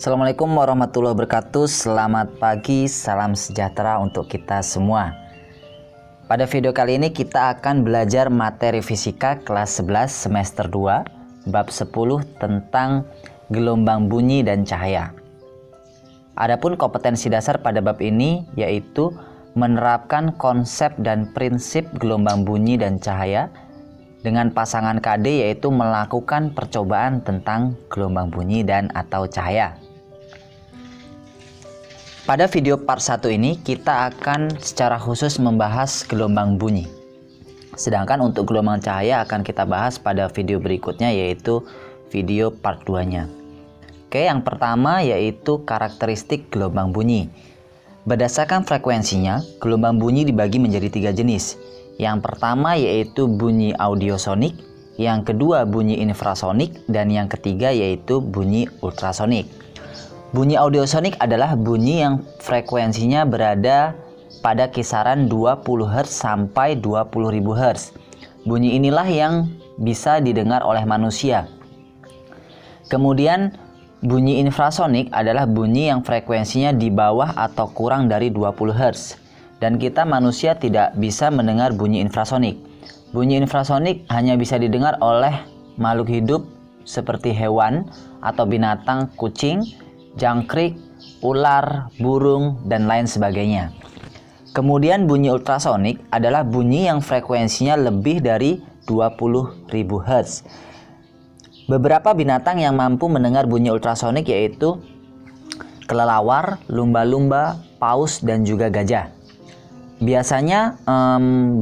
Assalamualaikum warahmatullahi wabarakatuh. Selamat pagi, salam sejahtera untuk kita semua. Pada video kali ini kita akan belajar materi fisika kelas 11 semester 2 bab 10 tentang gelombang bunyi dan cahaya. Adapun kompetensi dasar pada bab ini yaitu menerapkan konsep dan prinsip gelombang bunyi dan cahaya dengan pasangan KD, yaitu melakukan percobaan tentang gelombang bunyi dan atau cahaya. Pada video part 1 ini kita akan secara khusus membahas gelombang bunyi. Sedangkan untuk gelombang cahaya akan kita bahas pada video berikutnya, yaitu video part 2-nya. Oke, yang pertama yaitu karakteristik gelombang bunyi. Berdasarkan frekuensinya, gelombang bunyi dibagi menjadi 3 jenis. Yang pertama yaitu bunyi audiosonik, yang kedua bunyi infrasonik, dan yang ketiga yaitu bunyi ultrasonik. Bunyi audiosonik adalah bunyi yang frekuensinya berada pada kisaran 20 Hz sampai 20.000 Hz. Bunyi inilah yang bisa didengar oleh manusia. Kemudian bunyi infrasonik adalah bunyi yang frekuensinya di bawah atau kurang dari 20 Hz. Dan kita manusia tidak bisa mendengar bunyi infrasonik. Bunyi infrasonik hanya bisa didengar oleh makhluk hidup seperti hewan atau binatang, kucing, jangkrik, ular, burung, dan lain sebagainya. Kemudian bunyi ultrasonik adalah bunyi yang frekuensinya lebih dari 20.000 Hz. Beberapa binatang yang mampu mendengar bunyi ultrasonik yaitu kelelawar, lumba-lumba, paus, dan juga gajah. Biasanya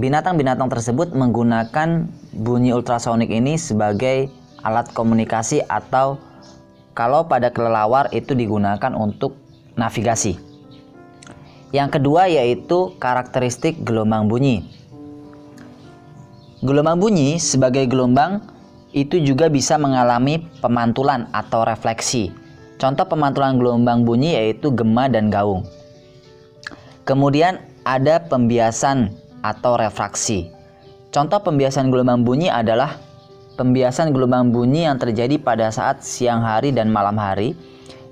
binatang-binatang tersebut menggunakan bunyi ultrasonik ini sebagai alat komunikasi, atau kalau pada kelelawar itu digunakan untuk navigasi. Yang kedua yaitu karakteristik gelombang bunyi. Gelombang bunyi sebagai gelombang itu juga bisa mengalami pemantulan atau refleksi. Contoh pemantulan gelombang bunyi yaitu gema dan gaung. Kemudian ada pembiasan atau refraksi. Contoh pembiasan gelombang bunyi adalah pembiasan gelombang bunyi yang terjadi pada saat siang hari dan malam hari,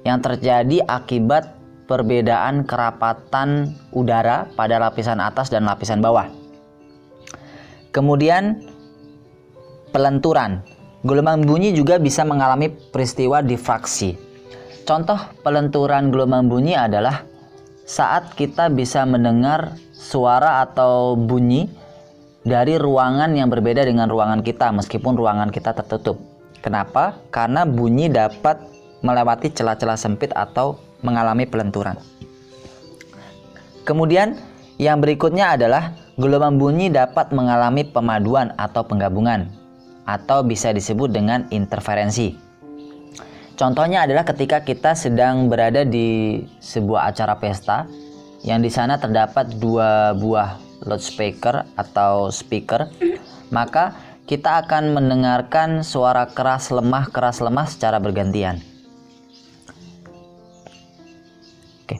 yang terjadi akibat perbedaan kerapatan udara pada lapisan atas dan lapisan bawah. Kemudian pelenturan. Gelombang bunyi juga bisa mengalami peristiwa difraksi. Contoh pelenturan gelombang bunyi adalah saat kita bisa mendengar suara atau bunyi dari ruangan yang berbeda dengan ruangan kita, meskipun ruangan kita tertutup. Kenapa? Karena bunyi dapat melewati celah-celah sempit atau mengalami pelenturan. Kemudian yang berikutnya adalah gelombang bunyi dapat mengalami pemaduan atau penggabungan, atau bisa disebut dengan interferensi. Contohnya adalah ketika kita sedang berada di sebuah acara pesta, yang di sana terdapat 2 buah loudspeaker atau speaker, maka kita akan mendengarkan suara keras lemah secara bergantian. Oke.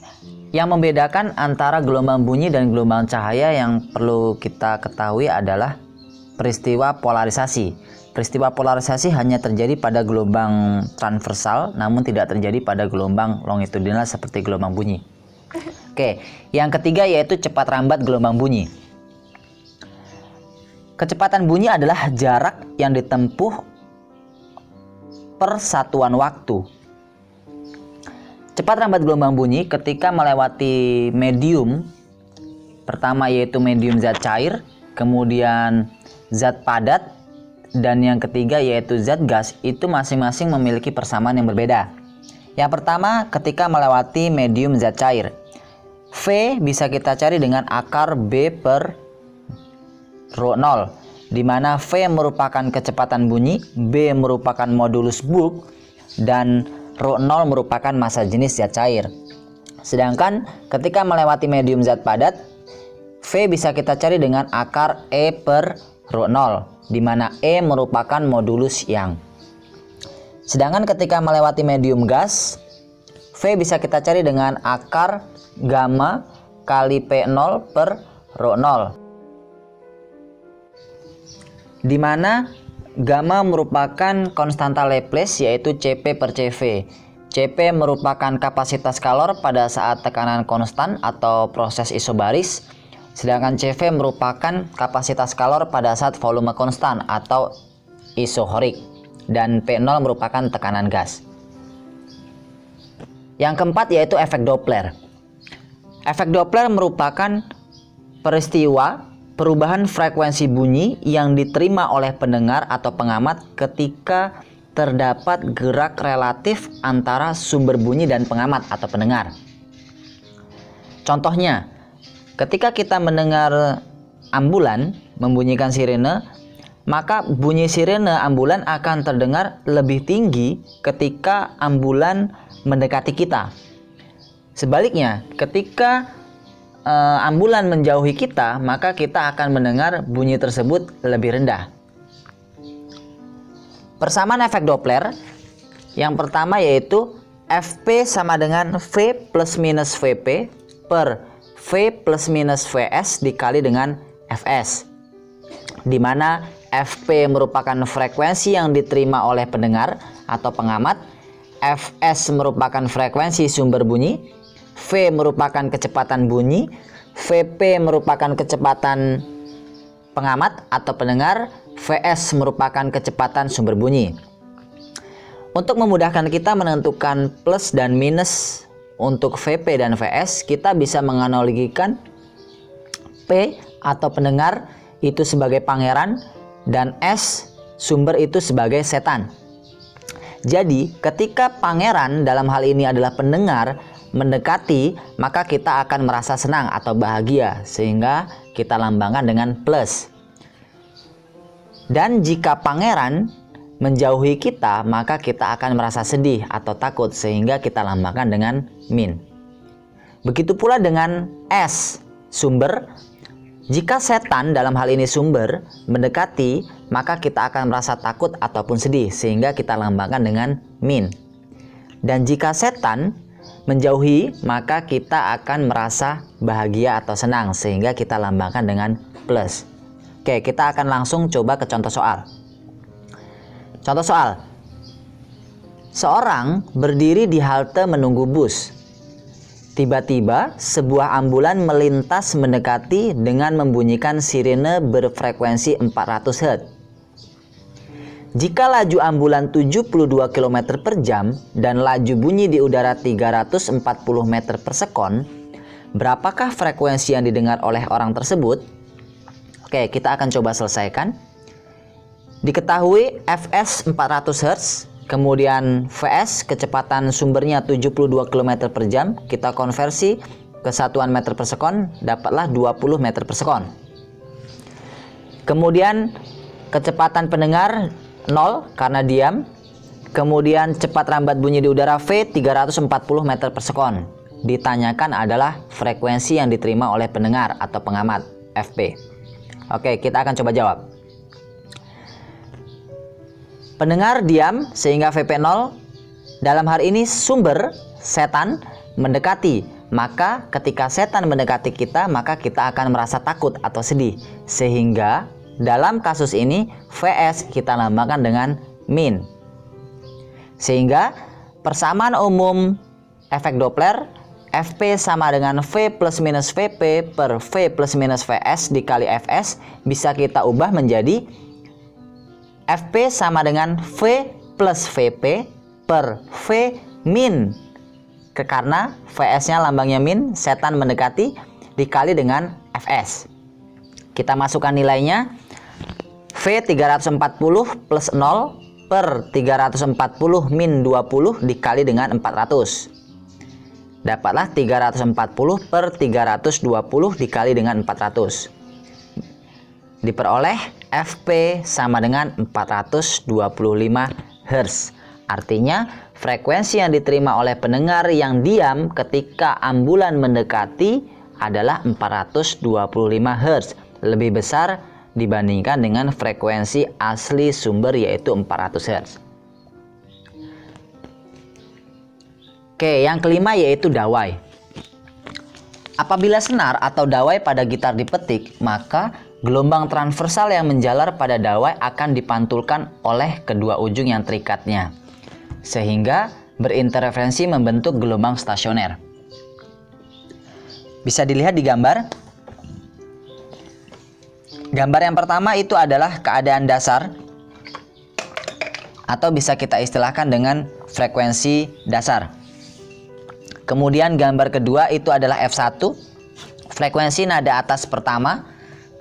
Yang membedakan antara gelombang bunyi dan gelombang cahaya yang perlu kita ketahui adalah peristiwa polarisasi. Peristiwa polarisasi hanya terjadi pada gelombang transversal, namun tidak terjadi pada gelombang longitudinal seperti gelombang bunyi. Oke, yang ketiga yaitu cepat rambat gelombang bunyi. Kecepatan bunyi adalah jarak yang ditempuh per satuan waktu. Cepat rambat gelombang bunyi ketika melewati medium, pertama yaitu medium zat cair, kemudian zat padat, dan yang ketiga yaitu zat gas, itu masing-masing memiliki persamaan yang berbeda. Yang pertama ketika melewati medium zat cair, V bisa kita cari dengan akar B per rho 0, di mana V merupakan kecepatan bunyi, B merupakan modulus Boole, dan rho 0 merupakan massa jenis zat cair. Sedangkan ketika melewati medium zat padat, V bisa kita cari dengan akar E per rho 0, di mana E merupakan modulus Young. Sedangkan ketika melewati medium gas, V bisa kita cari dengan akar gamma kali P0 per rho 0, di mana gamma merupakan konstanta Laplace yaitu Cp per Cv. Cp merupakan kapasitas kalor pada saat tekanan konstan atau proses isobaris, sedangkan Cv merupakan kapasitas kalor pada saat volume konstan atau isohorik, dan P0 merupakan tekanan gas. Yang keempat yaitu efek Doppler. Efek Doppler merupakan peristiwa perubahan frekuensi bunyi yang diterima oleh pendengar atau pengamat ketika terdapat gerak relatif antara sumber bunyi dan pengamat atau pendengar. Contohnya, ketika kita mendengar ambulan membunyikan sirene, maka bunyi sirene ambulan akan terdengar lebih tinggi ketika ambulan mendekati kita. Sebaliknya, ketika ambulan menjauhi kita, maka kita akan mendengar bunyi tersebut lebih rendah. Persamaan efek Doppler yang pertama yaitu Fp sama dengan V plus minus Vp per V plus minus Vs dikali dengan Fs, di mana Fp merupakan frekuensi yang diterima oleh pendengar atau pengamat, Fs merupakan frekuensi sumber bunyi, V merupakan kecepatan bunyi, Vp merupakan kecepatan pengamat atau pendengar, Vs merupakan kecepatan sumber bunyi. Untuk memudahkan kita menentukan plus dan minus untuk Vp dan Vs, kita bisa menganalogikan P atau pendengar itu sebagai pangeran dan S sumber itu sebagai setan. Jadi ketika pangeran dalam hal ini adalah pendengar mendekati, maka kita akan merasa senang atau bahagia, sehingga kita lambangkan dengan plus. Dan jika pangeran menjauhi kita, maka kita akan merasa sedih atau takut, sehingga kita lambangkan dengan min. Begitu pula dengan S sumber. Jika setan dalam hal ini sumber mendekati, maka kita akan merasa takut ataupun sedih, sehingga kita lambangkan dengan min. Dan jika setan menjauhi, maka kita akan merasa bahagia atau senang, sehingga kita lambangkan dengan plus. Oke, kita akan langsung coba ke contoh soal. Contoh soal. Seorang berdiri di halte menunggu bus. Tiba-tiba sebuah ambulan melintas mendekati dengan membunyikan sirene berfrekuensi 400 Hz. Jika laju ambulan 72 km per jam dan laju bunyi di udara 340 meter per sekon, berapakah frekuensi yang didengar oleh orang tersebut? Oke, kita akan coba selesaikan. Diketahui Fs 400 Hz, kemudian Vs kecepatan sumbernya 72 km per jam, kita konversi ke satuan meter per sekon, dapatlah 20 meter per sekon. Kemudian kecepatan pendengar 0 karena diam. Kemudian cepat rambat bunyi di udara V 340 meter per sekon. Ditanyakan adalah frekuensi yang diterima oleh pendengar atau pengamat, Fp. Oke, kita akan coba jawab. Pendengar diam sehingga Vp 0. Dalam hal ini sumber setan mendekati. Maka ketika setan mendekati kita, maka kita akan merasa takut atau sedih. Sehingga dalam kasus ini Vs kita lambangkan dengan min. Sehingga persamaan umum efek Doppler Fp sama dengan V plus minus Vp per V plus minus Vs dikali Fs bisa kita ubah menjadi Fp sama dengan V plus Vp per V min, karena Vs nya lambangnya min, setan mendekati, dikali dengan Fs. Kita masukkan nilainya, V 340 plus 0 per 340 min 20 dikali dengan 400. Dapatlah 340 per 320 dikali dengan 400. Diperoleh Fp sama dengan 425 Hz. Artinya frekuensi yang diterima oleh pendengar yang diam ketika ambulan mendekati adalah 425 Hz. Lebih besar dibandingkan dengan frekuensi asli sumber yaitu 400 Hz. Oke, yang kelima yaitu dawai. Apabila senar atau dawai pada gitar dipetik, maka gelombang transversal yang menjalar pada dawai akan dipantulkan oleh kedua ujung yang terikatnya. Sehingga berinterferensi membentuk gelombang stasioner. Bisa dilihat di gambar. Gambar yang pertama itu adalah keadaan dasar, atau bisa kita istilahkan dengan frekuensi dasar. Kemudian gambar kedua itu adalah F1, frekuensi nada atas pertama.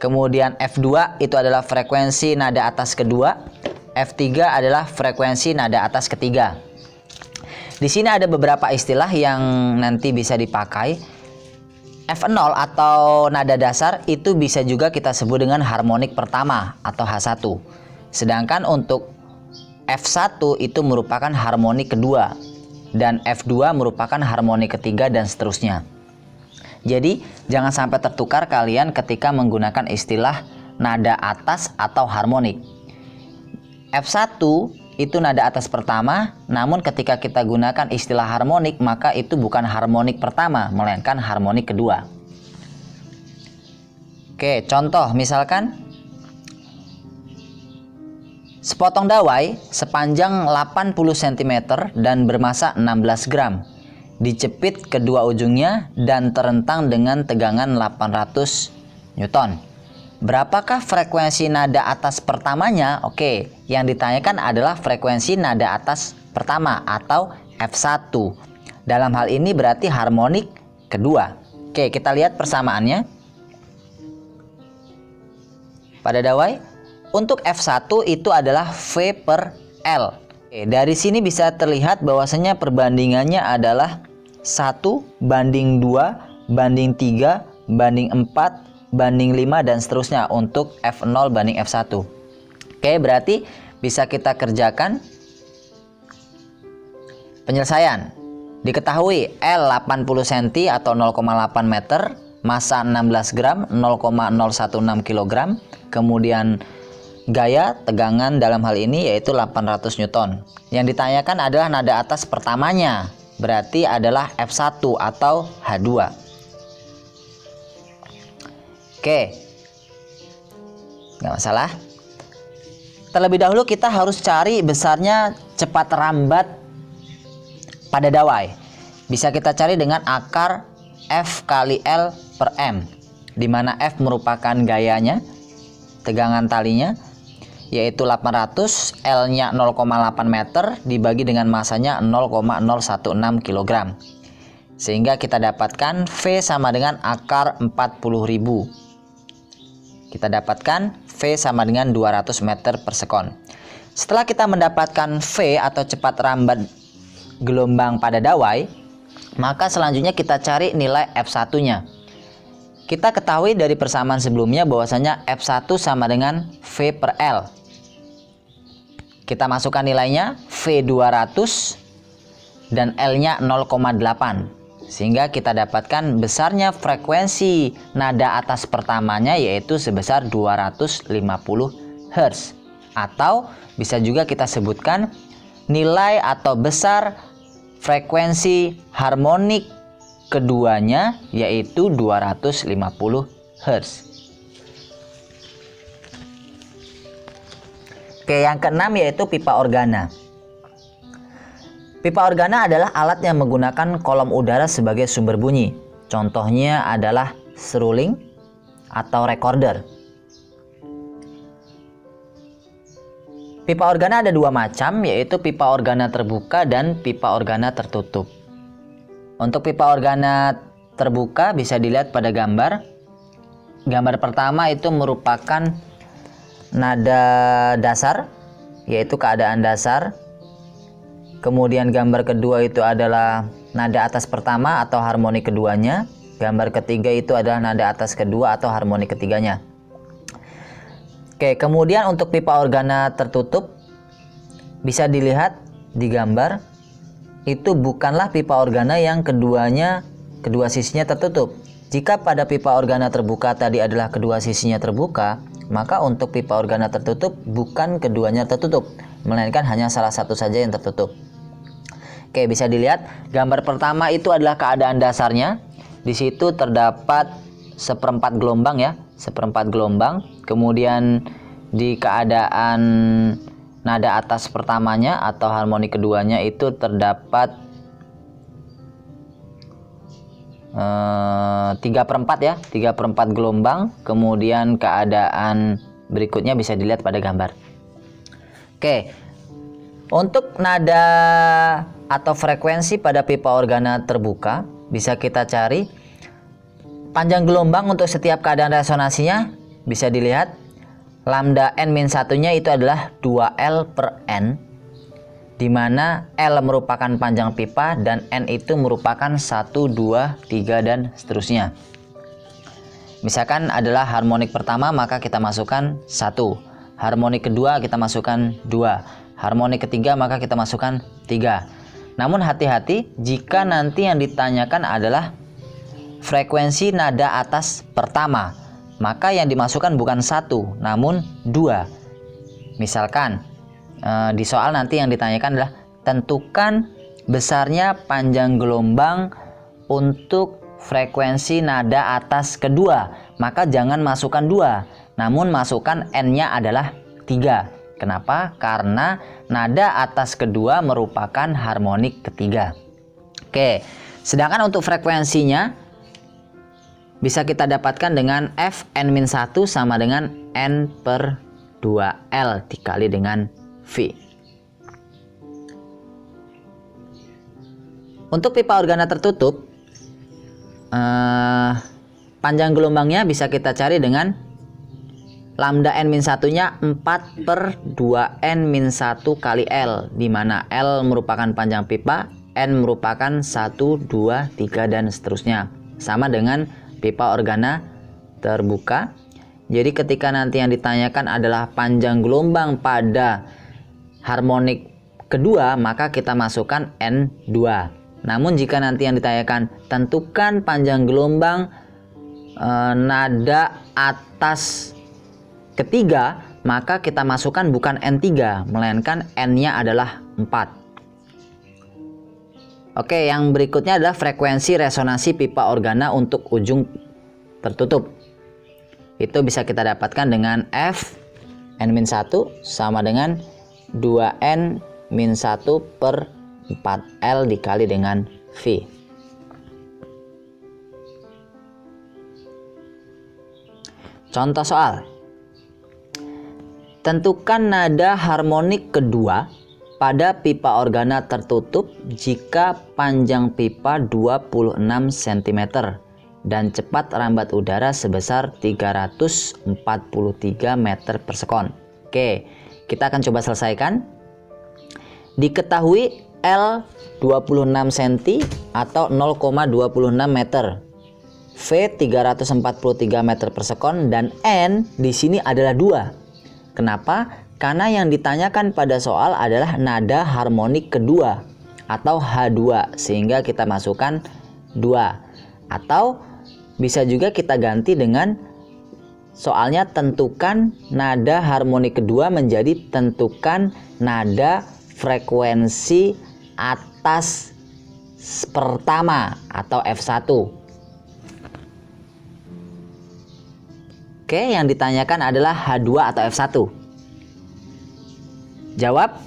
Kemudian F2 itu adalah frekuensi nada atas kedua. F3 adalah frekuensi nada atas ketiga. Di sini ada beberapa istilah yang nanti bisa dipakai. F0 atau nada dasar itu bisa juga kita sebut dengan harmonik pertama atau H1. Sedangkan untuk F1 itu merupakan harmonik kedua dan F2 merupakan harmonik ketiga dan seterusnya. Jadi jangan sampai tertukar kalian ketika menggunakan istilah nada atas atau harmonik. F1 itu nada atas pertama, namun ketika kita gunakan istilah harmonik maka itu bukan harmonik pertama, melainkan harmonik kedua. Oke, contoh misalkan sepotong dawai sepanjang 80 cm dan bermasa 16 gram, dicepit kedua ujungnya dan terentang dengan tegangan 800 Newton. Berapakah frekuensi nada atas pertamanya? Oke, yang ditanyakan adalah frekuensi nada atas pertama atau F1. Dalam hal ini berarti harmonik kedua. Oke, kita lihat persamaannya. Pada dawai, untuk F1 itu adalah V per L. Oke, dari sini bisa terlihat bahwasanya perbandingannya adalah 1 banding 2 banding 3 banding 4 banding 5 dan seterusnya untuk F0 banding F1. Oke, berarti bisa kita kerjakan penyelesaian. Diketahui L 80 cm atau 0,8 meter, massa 16 gram, 0,016 kg, kemudian gaya tegangan dalam hal ini yaitu 800 Newton. Yang ditanyakan adalah nada atas pertamanya, berarti adalah F1 atau H2. Oke, nggak masalah. Terlebih dahulu kita harus cari besarnya cepat rambat pada dawai. Bisa kita cari dengan akar F kali L per M, di mana F merupakan gayanya, tegangan talinya, yaitu 800, L-nya 0,8 meter dibagi dengan massanya 0,016 kg. Sehingga kita dapatkan V sama dengan akar 40.000. Kita dapatkan V sama dengan 200 meter per sekon. Setelah kita mendapatkan V atau cepat rambat gelombang pada dawai, maka selanjutnya kita cari nilai F1-nya. Kita ketahui dari persamaan sebelumnya bahwasanya F1 sama dengan V per L. Kita masukkan nilainya V 200 dan L-nya 0,8. Sehingga kita dapatkan besarnya frekuensi nada atas pertamanya yaitu sebesar 250 Hz. Atau bisa juga kita sebutkan nilai atau besar frekuensi harmonik keduanya yaitu 250 Hz. Oke, yang keenam yaitu pipa organa. Pipa organa adalah alat yang menggunakan kolom udara sebagai sumber bunyi. Contohnya adalah seruling atau recorder. Pipa organa ada dua macam, yaitu pipa organa terbuka dan pipa organa tertutup. Untuk pipa organa terbuka bisa dilihat pada gambar. Gambar pertama itu merupakan nada dasar, yaitu keadaan dasar. Kemudian gambar kedua itu adalah nada atas pertama atau harmonik keduanya. Gambar ketiga itu adalah nada atas kedua atau harmonik ketiganya. Oke, kemudian untuk pipa organa tertutup bisa dilihat di gambar. Itu bukanlah pipa organa yang kedua sisinya tertutup. Jika pada pipa organa terbuka tadi adalah kedua sisinya terbuka, maka untuk pipa organa tertutup bukan keduanya tertutup, melainkan hanya salah satu saja yang tertutup. Oke, bisa dilihat gambar pertama itu adalah keadaan dasarnya. Di situ terdapat seperempat gelombang ya, seperempat gelombang. Kemudian di keadaan nada atas pertamanya atau harmonik keduanya itu terdapat 3/4 ya, 3/4 gelombang. Kemudian keadaan berikutnya bisa dilihat pada gambar. Oke, untuk nada atau frekuensi pada pipa organa terbuka bisa kita cari panjang gelombang untuk setiap keadaan resonansinya. Bisa dilihat lambda n-1 nya itu adalah 2L/N, di mana L merupakan panjang pipa dan N itu merupakan 1, 2, 3 dan seterusnya. Misalkan adalah harmonik pertama, maka kita masukkan 1. Harmonik kedua kita masukkan 2. Harmonik ketiga maka kita masukkan 3. Namun hati-hati jika nanti yang ditanyakan adalah frekuensi nada atas pertama, maka yang dimasukkan bukan 1 namun 2. Misalkan di soal nanti yang ditanyakan adalah tentukan besarnya panjang gelombang untuk frekuensi nada atas kedua, maka jangan masukkan 2 namun masukkan n-nya adalah 3. Kenapa? Karena nada atas kedua merupakan harmonik ketiga. Oke, sedangkan untuk frekuensinya bisa kita dapatkan dengan Fn-1 sama dengan N/2L dikali dengan V. Untuk pipa organa tertutup, panjang gelombangnya bisa kita cari dengan lambda n-1 nya 4/2n-1 kali L, di mana L merupakan panjang pipa, N merupakan 1, 2, 3 dan seterusnya. Sama dengan pipa organa terbuka. Jadi ketika nanti yang ditanyakan adalah panjang gelombang pada harmonik kedua, maka kita masukkan N2. Namun jika nanti yang ditanyakan tentukan panjang gelombang nada atas ketiga, maka kita masukkan bukan N3 melainkan N-nya adalah 4. Oke, yang berikutnya adalah frekuensi resonansi pipa organa untuk ujung tertutup. Itu bisa kita dapatkan dengan Fn-1 sama dengan 2n-1/4L dikali dengan V. Contoh soal. Tentukan nada harmonik kedua pada pipa organa tertutup jika panjang pipa 26 cm dan cepat rambat udara sebesar 343 meter per sekon. Oke, kita akan coba selesaikan. Diketahui L 26 cm atau 0,26 meter, V 343 meter per sekon, dan N di sini adalah 2. Kenapa? Karena yang ditanyakan pada soal adalah nada harmonik kedua atau H2, sehingga kita masukkan 2. Atau bisa juga kita ganti dengan soalnya tentukan nada harmonik kedua menjadi tentukan nada frekuensi atas pertama atau F1. Oke, yang ditanyakan adalah H2 atau F1. Jawab.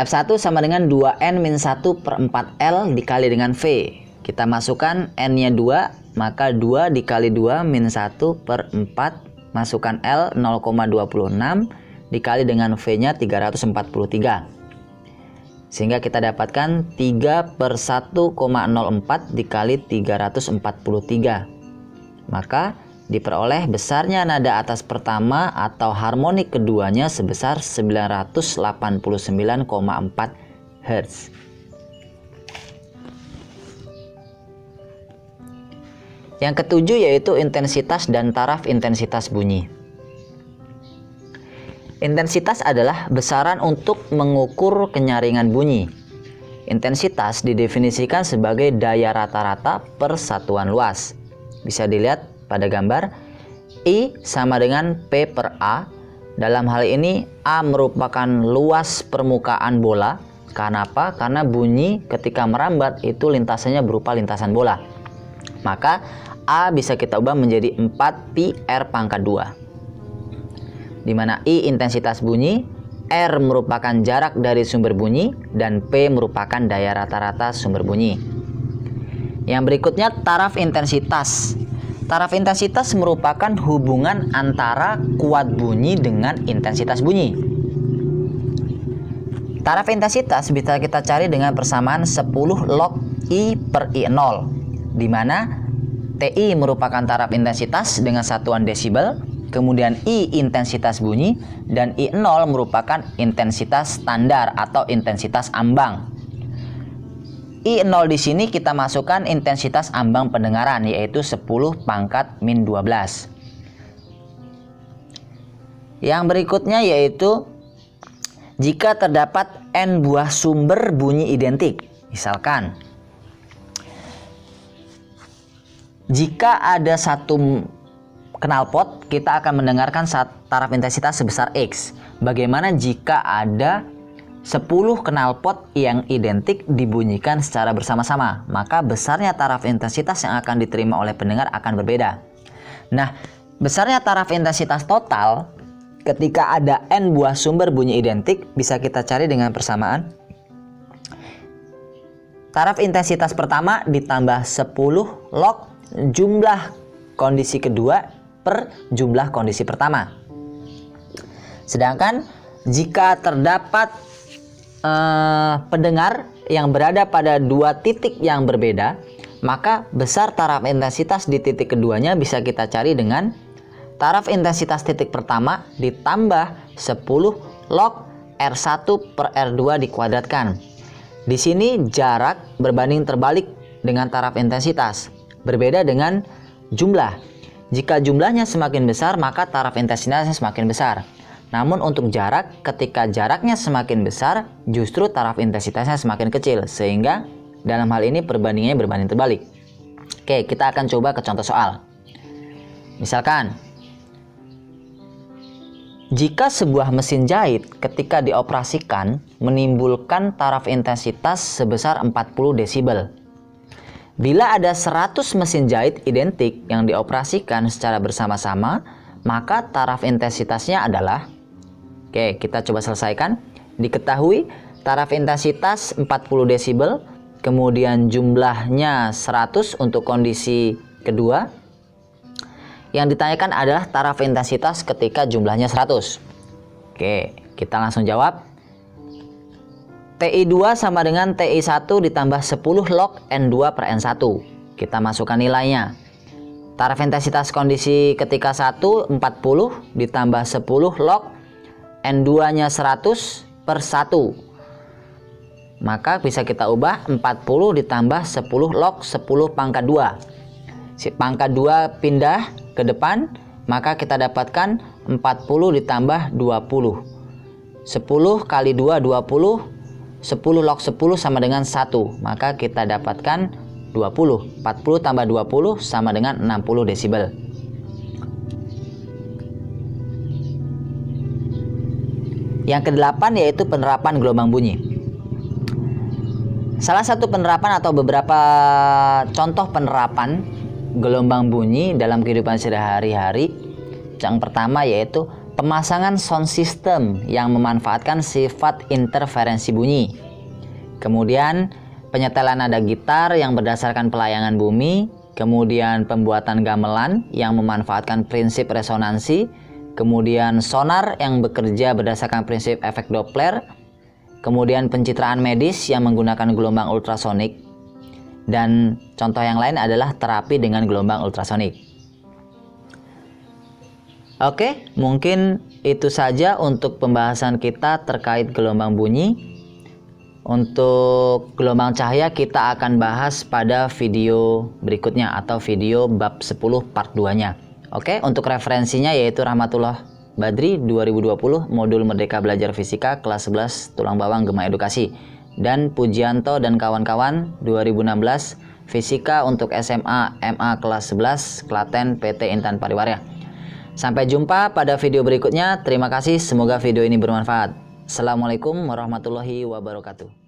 F1 sama dengan 2n-1/4L dikali dengan V. Kita masukkan n-nya 2, maka 2 dikali 2 -1/4, masukkan L 0,26 dikali dengan V-nya 343. Sehingga kita dapatkan 3/1,04 dikali 343. Maka diperoleh besarnya nada atas pertama atau harmonik keduanya sebesar 989,4 Hz. Yang ketujuh yaitu intensitas dan taraf intensitas bunyi. Intensitas adalah besaran untuk mengukur kenyaringan bunyi. Intensitas didefinisikan sebagai daya rata-rata per satuan luas. Bisa dilihat pada gambar, I sama dengan P/A. Dalam hal ini A merupakan luas permukaan bola. Karena apa? Karena bunyi ketika merambat itu lintasannya berupa lintasan bola. Maka A bisa kita ubah menjadi 4πr². di mana I intensitas bunyi, R merupakan jarak dari sumber bunyi, dan P merupakan daya rata-rata sumber bunyi. Yang berikutnya taraf intensitas. Taraf intensitas merupakan hubungan antara kuat bunyi dengan intensitas bunyi. Taraf intensitas bisa kita cari dengan persamaan 10 log I per I0, di mana TI merupakan taraf intensitas dengan satuan desibel, kemudian I intensitas bunyi, dan I0 merupakan intensitas standar atau intensitas ambang. I0 di sini kita masukkan intensitas ambang pendengaran, yaitu 10 pangkat min 12. Yang berikutnya yaitu jika terdapat N buah sumber bunyi identik. Misalkan, jika ada satu knalpot, kita akan mendengarkan taraf intensitas sebesar X. Bagaimana jika ada 10 knalpot yang identik dibunyikan secara bersama-sama? Maka besarnya taraf intensitas yang akan diterima oleh pendengar akan berbeda. Nah, besarnya taraf intensitas total ketika ada N buah sumber bunyi identik bisa kita cari dengan persamaan taraf intensitas pertama ditambah 10 log jumlah kondisi kedua per jumlah kondisi pertama. Sedangkan jika terdapat pendengar yang berada pada dua titik yang berbeda, maka besar taraf intensitas di titik keduanya bisa kita cari dengan taraf intensitas titik pertama ditambah 10 log R1 per R2 dikuadratkan. Di sini jarak berbanding terbalik dengan taraf intensitas, berbeda dengan jumlah. Jika jumlahnya semakin besar, maka taraf intensitasnya semakin besar. Namun untuk jarak, ketika jaraknya semakin besar, justru taraf intensitasnya semakin kecil. Sehingga dalam hal ini perbandingannya berbanding terbalik. Oke, kita akan coba ke contoh soal. Misalkan, jika sebuah mesin jahit ketika dioperasikan menimbulkan taraf intensitas sebesar 40 desibel. Bila ada 100 mesin jahit identik yang dioperasikan secara bersama-sama, maka taraf intensitasnya adalah, oke, kita coba selesaikan. Diketahui taraf intensitas 40 desibel, kemudian jumlahnya 100 untuk kondisi kedua. Yang ditanyakan adalah taraf intensitas ketika jumlahnya 100. Oke, kita langsung jawab. TI2 sama dengan TI1 ditambah 10 log N2 per N1. Kita masukkan nilainya. Taraf intensitas kondisi ketika 1 40 ditambah 10 log N2 nya 100 per 1. Maka bisa kita ubah 40 ditambah 10 log 10 pangkat 2. Si pangkat 2 pindah ke depan, maka kita dapatkan 40 ditambah 20. 10 kali 2 20. 10 log 10 sama dengan 1, maka kita dapatkan 20. 40 tambah 20 sama dengan 60 desibel. Yang kedelapan yaitu penerapan gelombang bunyi. Salah satu penerapan atau beberapa contoh penerapan gelombang bunyi dalam kehidupan sehari-hari, yang pertama yaitu pemasangan sound system yang memanfaatkan sifat interferensi bunyi. Kemudian penyetelan nada gitar yang berdasarkan pelayangan bumi. Kemudian pembuatan gamelan yang memanfaatkan prinsip resonansi. Kemudian sonar yang bekerja berdasarkan prinsip efek Doppler. Kemudian pencitraan medis yang menggunakan gelombang ultrasonik. Dan contoh yang lain adalah terapi dengan gelombang ultrasonik. Oke, mungkin itu saja untuk pembahasan kita terkait gelombang bunyi. Untuk gelombang cahaya kita akan bahas pada video berikutnya atau video bab 10 part 2-nya. Oke, untuk referensinya yaitu Rahmatullah Badri 2020 modul Merdeka Belajar Fisika kelas 11 Tulang Bawang Gema Edukasi, dan Pujianto dan kawan-kawan 2016 Fisika untuk SMA MA kelas 11 Klaten PT Intan Pariwarya. Sampai jumpa pada video berikutnya. Terima kasih, semoga video ini bermanfaat. Assalamualaikum warahmatullahi wabarakatuh.